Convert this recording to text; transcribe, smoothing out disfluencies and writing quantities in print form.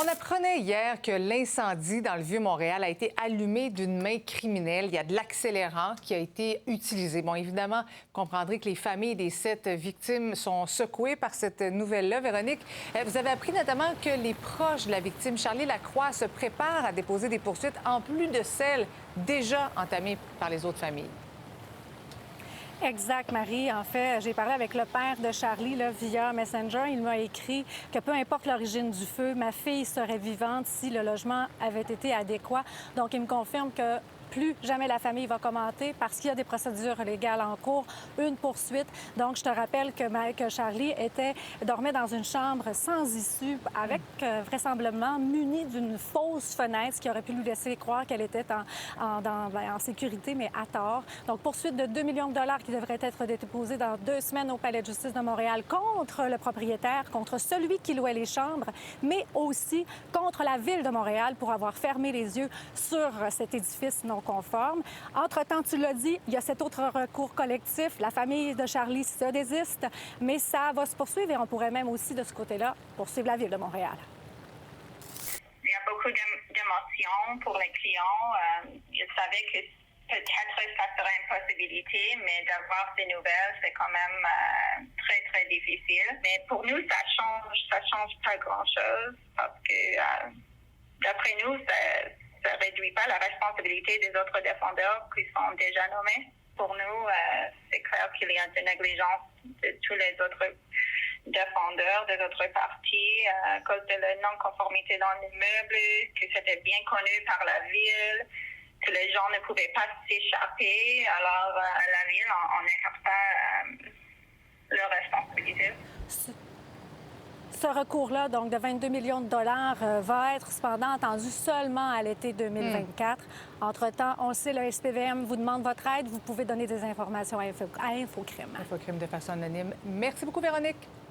On apprenait hier que l'incendie dans le Vieux-Montréal a été allumé d'une main criminelle. Il y a de l'accélérant qui a été utilisé. Bon, évidemment, vous comprendrez que les familles des 7 victimes sont secouées par cette nouvelle-là. Véronique, vous avez appris notamment que les proches de la victime, Charlie Lacroix, se préparent à déposer des poursuites en plus de celles déjà entamées par les autres familles. Exact, Marie. En fait, j'ai parlé avec le père de Charlie là, via Messenger. Il m'a écrit que peu importe l'origine du feu, ma fille serait vivante si le logement avait été adéquat. Donc, il me confirme que plus jamais la famille va commenter parce qu'il y a des procédures légales en cours, une poursuite. Donc, je te rappelle que Charlie dormait dans une chambre sans issue, avec vraisemblablement muni d'une fausse fenêtre qui aurait pu lui laisser croire qu'elle était en sécurité, mais à tort. Donc, poursuite de 2 millions de dollars qui devrait être déposée dans 2 semaines au Palais de justice de Montréal contre le propriétaire, contre celui qui louait les chambres, mais aussi contre la Ville de Montréal pour avoir fermé les yeux sur cet édifice non conforme. Entre-temps, tu l'as dit, il y a cet autre recours collectif. La famille de Charlie se désiste, mais ça va se poursuivre et on pourrait même aussi, de ce côté-là, poursuivre la Ville de Montréal. Il y a beaucoup d'émotions pour les clients. Ils savaient que peut-être ça serait une possibilité, mais d'avoir des nouvelles, c'est quand même très, très difficile. Mais pour nous, ça change pas grand-chose parce que, d'après nous, ça réduit pas la responsabilité des autres défendeurs qui sont déjà nommés. Pour nous, c'est clair qu'il y a de négligence de tous les autres défendeurs des autres parties à cause de la non-conformité dans l'immeuble, que c'était bien connu par la Ville, que les gens ne pouvaient pas s'échapper. Alors, la Ville, on n'échappe pas leur responsabilité. Ce recours-là, donc de 22 millions de dollars, va être cependant entendu seulement à l'été 2024. Entre-temps, on le sait, le SPVM vous demande votre aide. Vous pouvez donner des informations à Infocrime. Infocrime de façon anonyme. Merci beaucoup, Véronique.